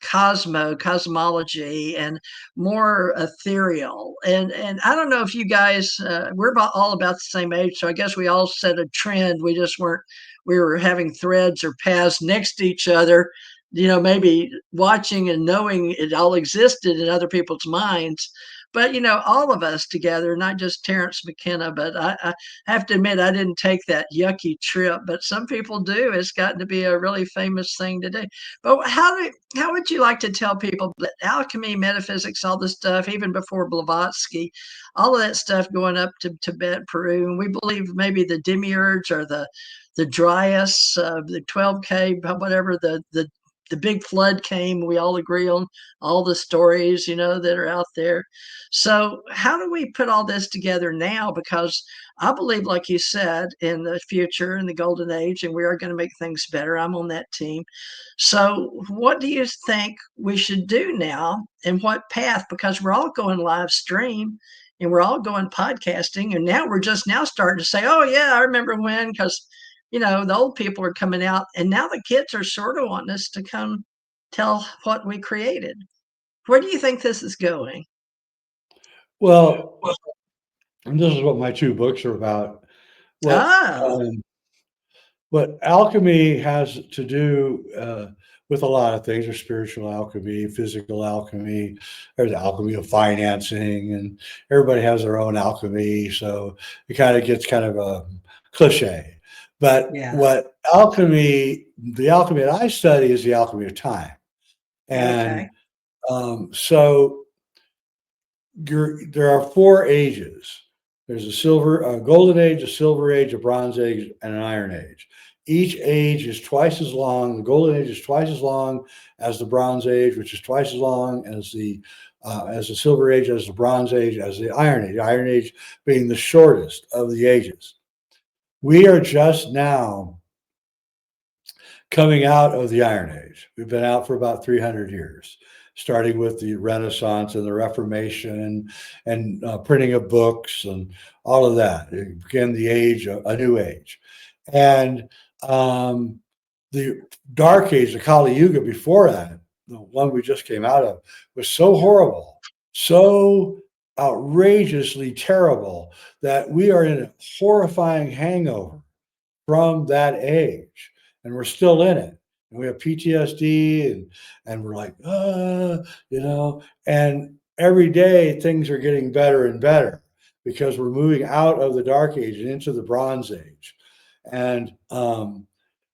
cosmology and more ethereal, and I don't know if you guys all about the same age, so I guess we all set a trend. We just weren't we were having threads or paths next to each other, maybe watching and knowing it all existed in other people's minds. But all of us together, not just Terrence McKenna. But I have to admit, I didn't take that yucky trip. But some people do. It's gotten to be a really famous thing to do. But how would you like to tell people that alchemy, metaphysics, all this stuff, even before Blavatsky, all of that stuff going up to Tibet, Peru, and we believe maybe the demiurge or the Dryas, the 12K, whatever the big flood came. We all agree on all the stories, that are out there. So, how do we put all this together now? Because I believe, like you said, in the future, in the golden age, and we are going to make things better. I'm on that team. So, what do you think we should do now and what path? Because we're all going live stream and we're all going podcasting. And now we're just now starting to say, oh, yeah, I remember when, because, the old people are coming out. And now the kids are sort of wanting us to come tell what we created. Where do you think this is going? Well, and this is what my two books are about. What Oh, what alchemy has to do with a lot of things. There's spiritual alchemy, physical alchemy, there's the alchemy of financing, and everybody has their own alchemy. So it kind of gets kind of a cliche. But yeah. what the alchemy that I study is the alchemy of time. And Okay. so there are four ages. There's a golden age, a silver age, a bronze age, and an iron age. Each age is twice as long. The golden age is twice as long as the bronze age, which is twice as long as the silver age, as the bronze age, as the iron age. The iron age being the shortest of the ages. We are just now coming out of the Iron Age. We've been out for about 300 years, starting with the Renaissance and the Reformation and printing of books and all of that. It began the age, a new age. And um, the Dark Age, the Kali Yuga before that, the one we just came out of, was so horrible, so outrageously terrible that we are in a horrifying hangover from that age, and we're still in it. And we have PTSD, and we're like, and every day things are getting better and better because we're moving out of the Dark Age and into the Bronze Age, and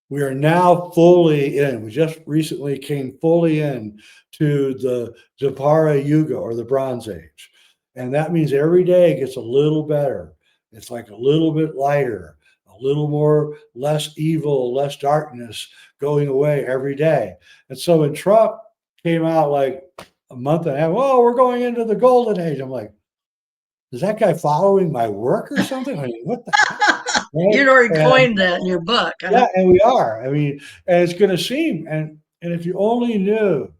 we are now fully in. We just recently came fully in to the Dwapara Yuga, or the Bronze Age, and that means every day gets a little better. It's like a little bit lighter, a little more, less evil, less darkness going away every day. And so when Trump came out like a month and a half, oh, we're going into the golden age. I'm like, is that guy following my work or something? I mean, what the heck? Right? You'd already And coined that in your book, huh? yeah, and we are. I mean, and it's going to seem, and if you only knew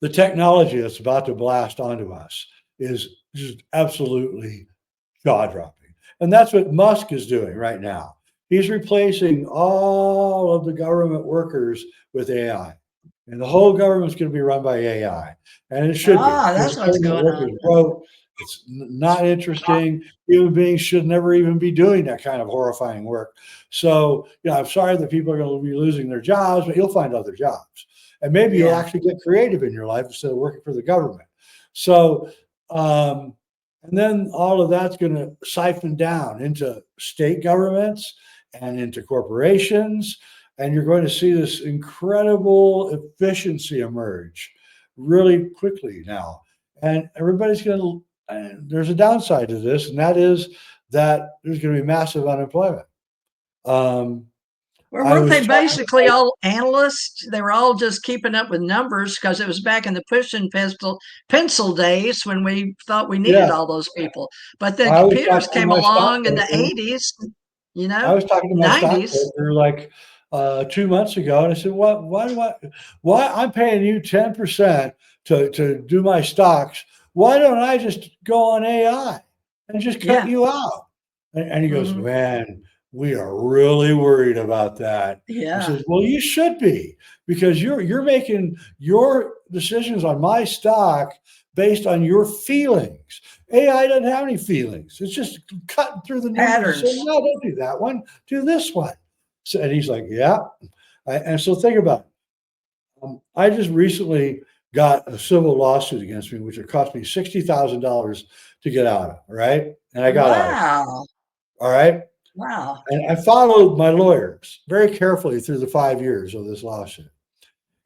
the technology that's about to blast onto us is just absolutely jaw dropping. And that's what Musk is doing right now. He's replacing all of the government workers with AI. And the whole government's going to be run by AI. And it should be, Ah, because that's the what's government going work on. is broke. It's not interesting. Human beings should never even be doing that kind of horrifying work. So, I'm sorry that people are going to be losing their jobs, but you'll find other jobs. And maybe you'll Yeah. actually get creative in your life instead of working for the government. So, um, and then all of that's going to siphon down into state governments and into corporations. and you're going to see this incredible efficiency emerge really quickly now. And everybody's going to, there's a downside to this, and that is that there's going to be massive unemployment. Um, Well, I weren't they was basically all analysts? They were all just keeping up with numbers because it was back in the push and pencil days when we thought we needed yeah, all those people. But then I was computers talking to came my along in the stockbroker. 80s, I was talking to my 90s. stockbroker like 2 months ago, and I said, "What? Why I'm paying you 10% to do my stocks? Why don't I just go on AI and just cut Yeah. you out?" And he goes, Hmm. "Man, we are really worried about that." I Yeah. says, "Well, you should be because you're making your decisions on my stock based on your feelings. AI doesn't have any feelings. It's just cutting through the numbers and saying, Patterns. no, don't do that one. Do this one." So, and he's like, yeah. And so think about it. I just recently got a civil lawsuit against me, which it cost me $60,000 to get out of. All right. And I got out of it. Wow. All right. Wow. And I followed my lawyers very carefully through the 5 years of this lawsuit.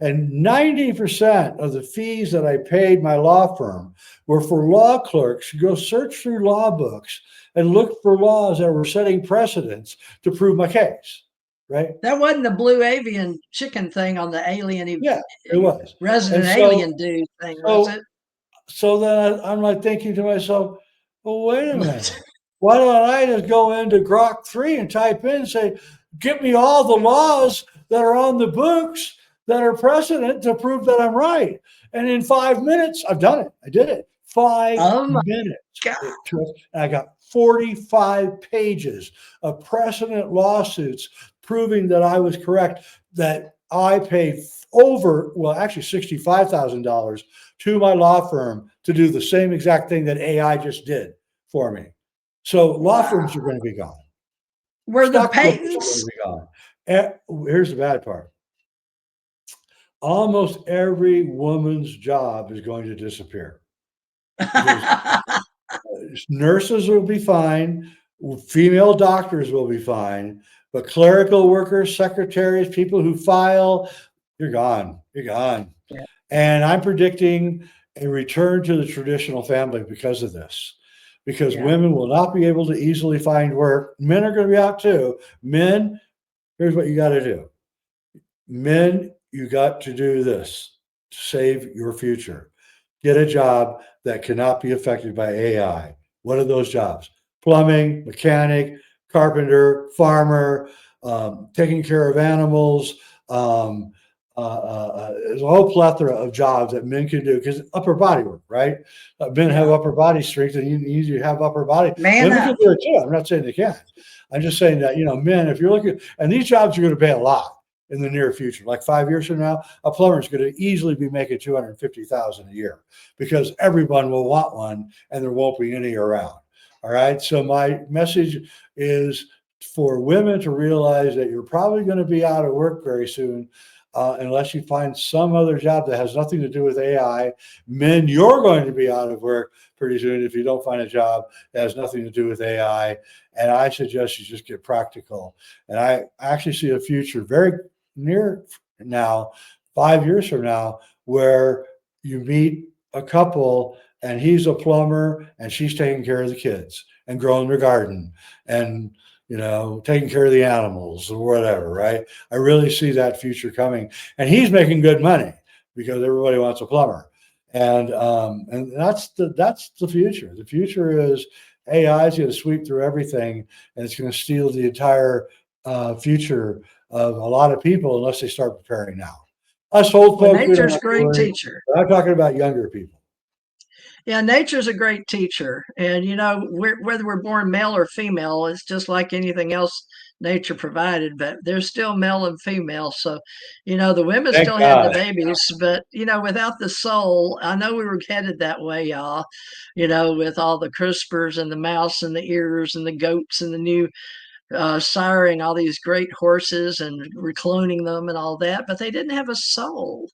And 90% of the fees that I paid my law firm were for law clerks to go search through law books and look for laws that were setting precedents to prove my case. Right? That wasn't the blue avian chicken thing on the alien, Yeah, it was. And resident so, alien dude thing, was so, it? so then I'm like thinking to myself, well, wait a minute. Why don't I just go into Grok 3 and type in and say, "Give me all the laws that are on the books that are precedent to prove that I'm right." And in 5 minutes, I've done it. I did it. Five Oh my minutes. God. It took, and I got 45 pages of precedent lawsuits proving that I was correct, that I paid over, well, actually $65,000 to my law firm to do the same exact thing that AI just did for me. So law firms are Wow. going to be gone. Were the Stockbrokers are going to patents? be gone. Here's the bad part. Almost every woman's job is going to disappear because nurses will be fine, female doctors will be fine, but clerical workers, secretaries, people who file, you're gone. You're gone. Yeah. And I'm predicting a return to the traditional family because of this, because Yeah. women will not be able to easily find work. Men are going to be out too. Men, here's what you got to do. Men, you got to do this to save your future. Get a job that cannot be affected by AI. What are those jobs? Plumbing, mechanic, carpenter, farmer, taking care of animals. There's a whole plethora of jobs that men can do because upper body work, right? Men have Yeah. upper body strength, and you have upper body. Man Women can up. do it too. I'm not saying they can't. I'm just saying that men, if you're looking, and these jobs are going to pay a lot in the near future. Like 5 years from now, a plumber is going to easily be making 250,000 a year because everyone will want one, and there won't be any around. All right. So my message is for women to realize that you're probably going to be out of work very soon. Unless you find some other job that has nothing to do with AI. Men, you're going to be out of work pretty soon if you don't find a job that has nothing to do with AI. And I suggest you just get practical. And I actually see a future very near now, 5 years from now, where you meet a couple and he's a plumber and she's taking care of the kids and growing their garden and taking care of the animals or whatever, right? I really see that future coming, and he's making good money because everybody wants a plumber, and that's the future. The future is AI is going to sweep through everything, and it's going to steal the entire future of a lot of people unless they start preparing now. Us old Well, folks, we don't nature's have a to great worry. teacher. But I'm talking about younger people. Yeah, nature's a great teacher. And, whether we're born male or female, it's just like anything else nature provided, but there's still male and female. So, the women Thank still had the God. babies, but, without the soul, I know we were headed that way, y'all, with all the CRISPRs and the mouse and the ears and the goats and the new siring all these great horses and recloning them and all that, but they didn't have a soul.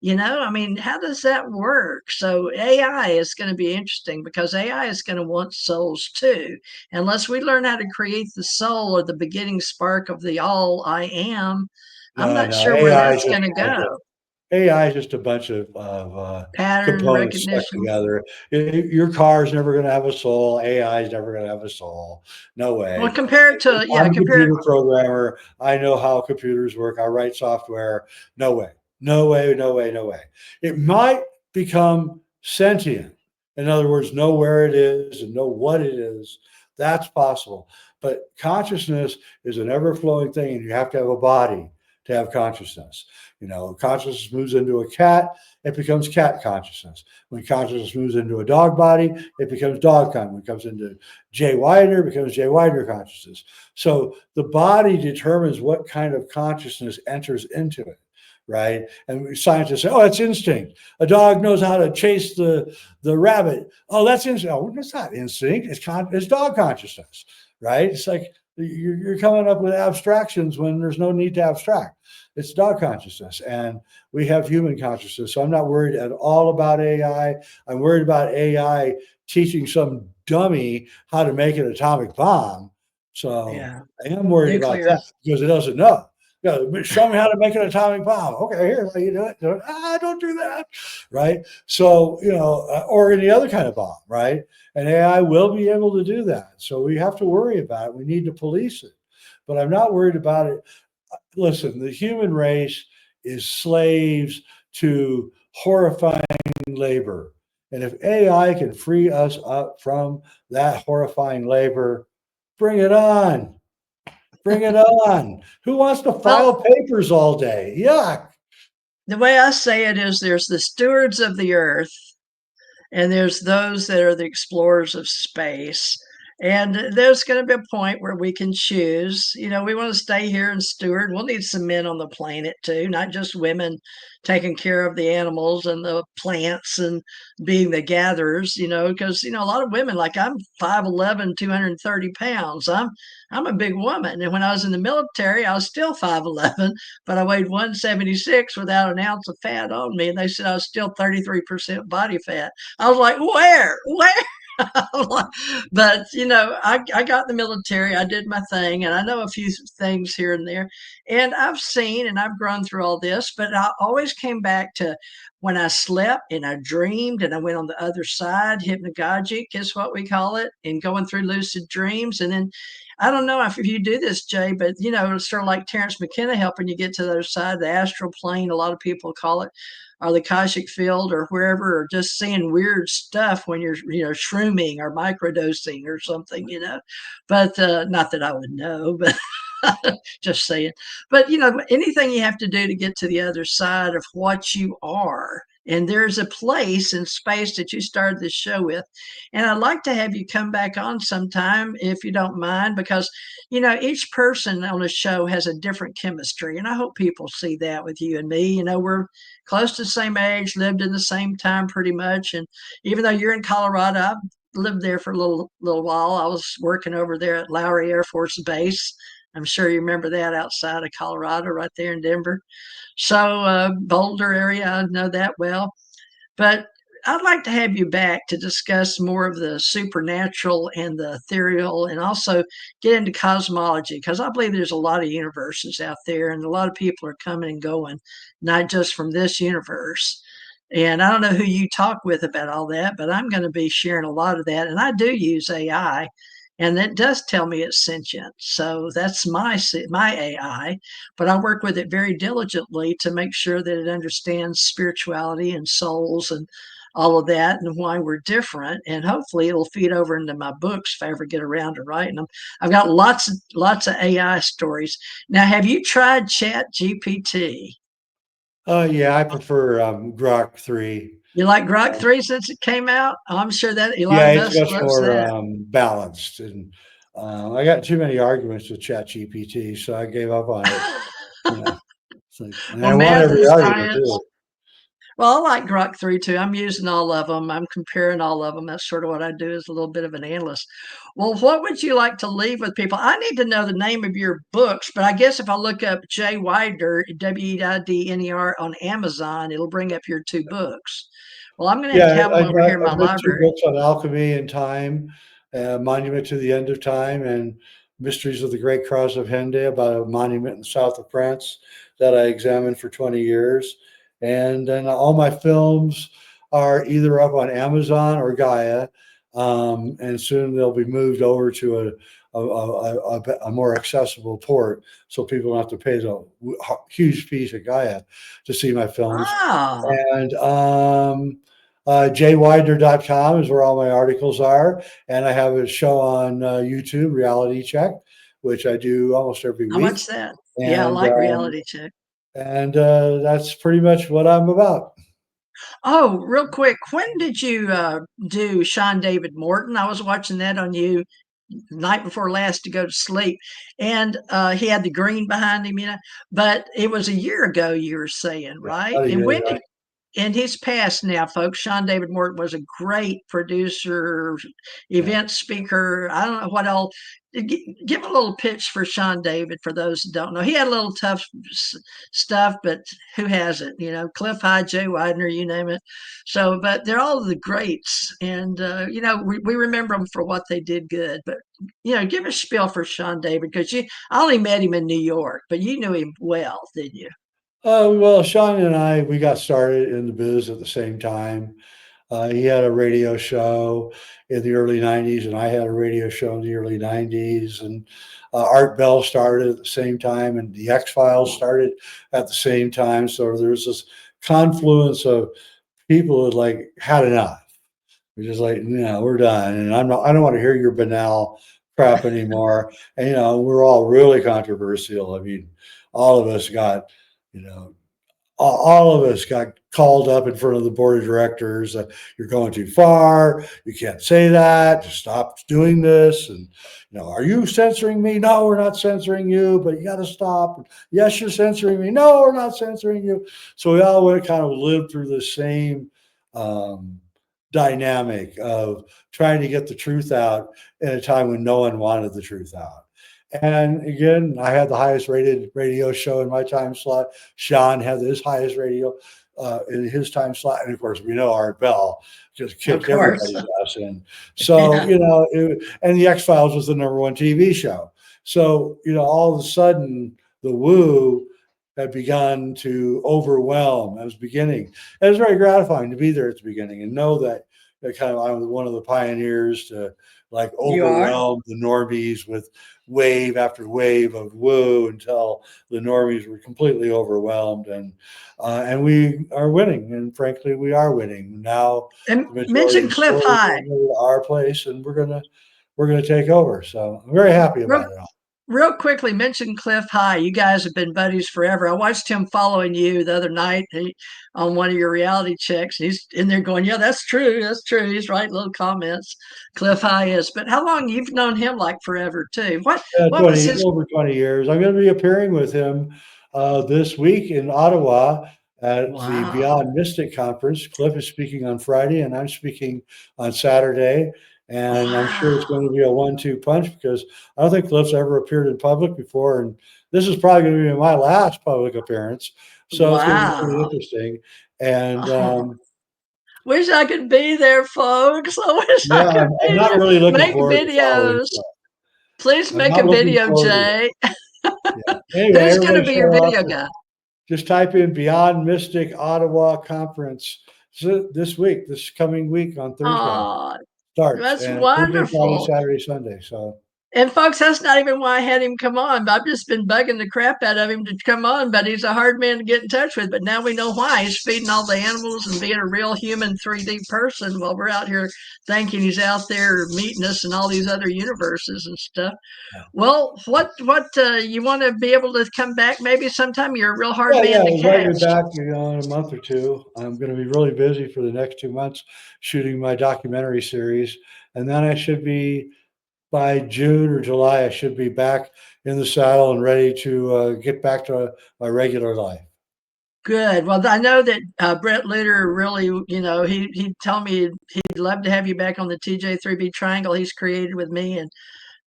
I mean, how does that work? So AI is going to be interesting because AI is going to want souls too. Unless we learn how to create the soul or the beginning spark of the all I am, I'm No, not no, sure where AI is that's just going to a bunch of go. AI is just a bunch of Pattern components stuck recognition. together. Your car is never going to have a soul. AI is never going to have a soul. No Well, way. compare it to, I'm yeah, a compare it. computer programmer. I know how computers work. I write software. No way. No way. No way. No way. It might become sentient. In other words, know where it is and know what it is. That's possible. But consciousness is an ever flowing thing, and you have to have a body to have consciousness. Consciousness moves into a cat, it becomes cat consciousness. When consciousness moves into a dog body, it becomes dog consciousness. When it comes into Jay Weidner, it becomes Jay Weidner consciousness. So the body determines what kind of consciousness enters into it, right? And scientists say, oh, that's instinct. A dog knows how to chase the rabbit. Oh, that's instinct. Oh, it's not instinct. It's dog consciousness, right? It's like you're coming up with abstractions when there's no need to abstract. It's dog consciousness, and we have human consciousness. So I'm not worried at all about AI. I'm worried about AI teaching some dummy how to make an atomic bomb. So Yeah, I am worried about nuclear. that because it doesn't know. Show me how to make an atomic bomb. Okay, here's how you do it. Don't do that, right? So or any other kind of bomb, right? And AI will be able to do that. So we have to worry about it. We need to police it, but I'm not worried about it. Listen, the human race is slaves to horrifying labor. And if AI can free us up from that horrifying labor, bring it on. Bring it on. Who wants to Well, file papers all day? Yuck. the way I say it is there's the stewards of the earth, and there's those that are the explorers of space. And there's going to be a point where we can choose. We want to stay here and steward. We'll need some men on the planet too, not just women taking care of the animals and the plants and being the gatherers. Because a lot of women, like I'm 5'11", 230 pounds. I'm a big woman, and when I was in the military, I was still 5'11", but I weighed 176 without an ounce of fat on me, and they said I was still 33% body fat. I was like, where? But I got in the military. I did my thing, and I know a few things here and there. And I've seen and I've grown through all this, but I always came back to when I slept and I dreamed and I went on the other side. Hypnagogic is what we call it, and going through lucid dreams. And then I don't know if you do this, Jay, but it's sort of like Terrence McKenna helping you get to the other side, the astral plane. A lot of people call it, or the Akashic field, or wherever, or just seeing weird stuff when you're, shrooming or microdosing or something, But not that I would know, but just saying. But anything you have to do to get to the other side of what you are. And there's a place in space that you started this show with. And I'd like to have you come back on sometime if you don't mind, because each person on the show has a different chemistry. And I hope people see that with you and me. We're close to the same age, lived in the same time pretty much. And even though you're in Colorado, I've lived there for a little while. I was working over there at Lowry Air Force Base. I'm sure you remember that, outside of Colorado, right there in Denver. So Boulder area, I know that well. But I'd like to have you back to discuss more of the supernatural and the ethereal, and also get into cosmology, because I believe there's a lot of universes out there, and a lot of people are coming and going, not just from this universe. And I don't know who you talk with about all that, but I'm going to be sharing a lot of that. And I do use AI, and it does tell me it's sentient. So that's my AI, but I work with it very diligently to make sure that it understands spirituality and souls and all of that, and why we're different. And hopefully it'll feed over into my books if I ever get around to writing them. I've got lots of AI stories. Now, have you tried Chat GPT? Yeah, I prefer Grok 3. You like Grok 3 since it came out? I'm sure that Yeah, Elon it's Musk much loves more that. balanced, and I got too many arguments with ChatGPT, so I gave up on it. You know, it's like, and Well, I want math every and argument science, too. Well, I like Grok 3 too. I'm using all of them. I'm comparing all of them. That's sort of what I do as a little bit of an analyst. Well, what would you like to leave with people? I need to know the name of your books, but I guess if I look up Jay Widener, Widner on Amazon, it'll bring up your two books. Well, I'm going to Yeah, have them over here in my I've written two library. books on alchemy and time, Monument to the End of Time, and Mysteries of the Great Cross of Hendaye, about a monument in the south of France that I examined for 20 years. And then all my films are either up on Amazon or Gaia, and soon they'll be moved over to a more accessible port, so people don't have to pay the huge fees at Gaia to see my films. Ah, And jwidener.com is where all my articles are. And I have a show on YouTube, Reality Check, which I do almost every how week. much that? Yeah, I And like reality check. that's pretty much what I'm about. Oh, real quick, when did you do Sean David Morton? I was watching that on you night before last to go to sleep, and he had the green behind him, but it was a year ago, you were saying, Yeah, right? about a And year, when right? did and he's passed now, folks. Sean David Morton was a great producer, Yeah. event speaker. I don't know what else. Give a little pitch for Sean David for those who don't know. He had a little tough stuff, but who hasn't? Cliff High, Jay Widener, you name it. So, but they're all the greats, and we remember them for what they did good. But give a spiel for Sean David because I only met him in New York, but you knew him well, didn't you? Well, Sean and we got started in the biz at the same time. He had a radio show in the early 90s, and I had a radio show in the early 90s. And Art Bell started at the same time, and the X Files started at the same time. So there was this confluence of people that like had enough. We're just like, no, we're done. And I don't want to hear your banal crap anymore. And, we're all really controversial. I mean, all of us got, you know, all of us got called up in front of the board of directors. You're going too far. You can't say that. Just stop doing this. And are you censoring me? No, we're not censoring you, but you got to stop. Yes, you're censoring me. No, we're not censoring you. So we all went kind of lived through the same um, dynamic of trying to get the truth out in a time when no one wanted the truth out. And again, I had the highest rated radio show in my time slot. Sean had his highest radio in his time slot. And of course, we know Art Bell just Of kicked course. everybody's ass in. So, Yeah. and the X Files was the number one TV show. So, all of a sudden, the woo had begun to overwhelm. It was beginning. It was very gratifying to be there at the beginning and know that kind of I was one of the pioneers to like You are? overwhelm the normies with wave after wave of woo until the normies were completely overwhelmed, and we are winning, and frankly we are winning now. And The majority of mention the Cliff stories are High. going to our place, and we're gonna take over, so I'm very happy Real, about it all. real quickly, mention Cliff High. You guys have been buddies forever. I watched him following you the other night on one of your reality checks. He's in there going, "Yeah, that's true. That's true." He's writing little comments. Cliff High is. But how long you've known him? Like forever too. What was 20 his? over 20 years. I'm going to be appearing with him this week in Ottawa at the Wow. Beyond Mystic conference. Cliff is speaking on Friday, and I'm speaking on Saturday. And I'm sure it's Wow. going to be a 1-2 punch because I don't think Cliff's ever appeared in public before, and this is probably going to be my last public appearance. So it's going to be pretty Wow. interesting. And Oh, wish I could be there, folks. I wish yeah, I could I'm be not there. really looking Make forward to following. videos. Please I'm make not a looking video, forward to it. Jay. Yeah. Anyway, Who's going to everybody be your show up. video guy? Just type in Beyond Mystic Ottawa Conference. So this week, this coming week on Thursday Oh, starts, that's and Thursday, Friday, wonderful. Saturday, Sunday. So And folks, that's not even why I had him come on. I've just been bugging the crap out of him to come on, but he's a hard man to get in touch with. But now we know why. He's feeding all the animals and being a real human 3D person while we're out here thinking he's out there meeting us in all these other universes and stuff. Well, what you want to be able to come back maybe sometime? You're a real hard yeah, man to invite me catch. back, in a month or two. I'm going to be really busy for the next 2 months shooting my documentary series, and then I should be by June or July. I should be back in the saddle and ready to get back to my regular life. Good. Well, I know that Brett Luter really, he told me he'd love to have you back on the TJ3B Triangle he's created with me and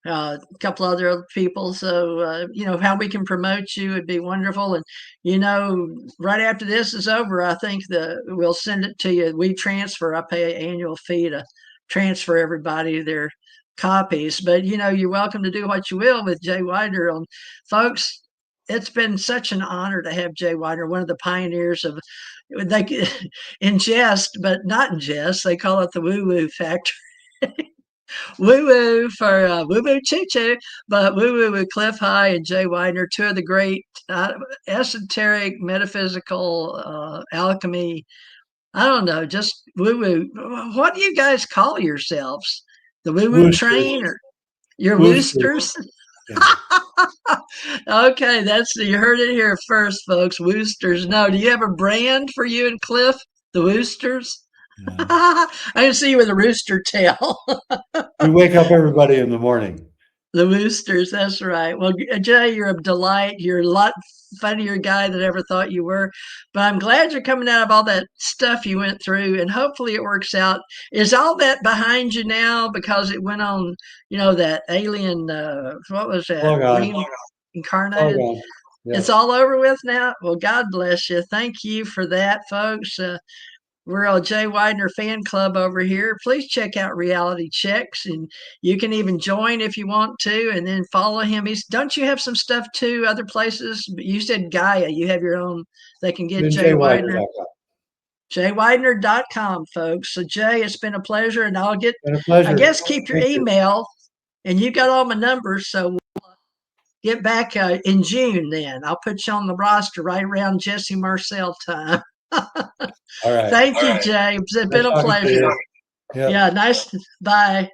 a couple other people. So, how we can promote you would be wonderful. And, right after this is over, I think we'll send it to you. We transfer. I pay an annual fee to transfer everybody their copies. But, you're welcome to do what you will with Jay Wider. Folks, it's been such an honor to have Jay Wider, one of the pioneers of, they in jest, but not in jest. They call it the woo woo factory. Woo woo for woo woo choo choo, but woo woo with Cliff High and Jay Weidner, two of the great esoteric metaphysical alchemy. I don't know, just woo woo. What do you guys call yourselves? The woo woo Woosters, train or your woosters. woosters? Yeah. Okay, you heard it here first, folks. Woosters. No, do you have a brand for you and Cliff? The Woosters? No. I didn't see you with a rooster tail. We wake up everybody in the morning. The Woosters, that's right. Well, Jay, you're a delight. You're a lot funnier guy than I ever thought you were. But I'm glad you're coming out of all that stuff you went through, and hopefully it works out. Is all that behind you now because it went on, that alien, what was that, All gone. All reincarnated? gone. It's Yes. all over with now? Well, God bless you. Thank you for that, folks. We're a Jay Weidner fan club over here. Please check out Reality Checks, and you can even join if you want to, and then follow him. Don't you have some stuff too, other places? You said Gaia. You have your own. They can get Then Jay Jay Weidner. White.com. JayWeidner.com, folks. So Jay, it's been a pleasure, and Been a I pleasure. guess keep your Thank you. email, and you got all my numbers, so we'll get back in June. Then I'll put you on the roster right around Jesse Marcel time. All right. Thank you, Jay. It's been Nice a talking to pleasure. you. Yep. Yeah, nice. Bye.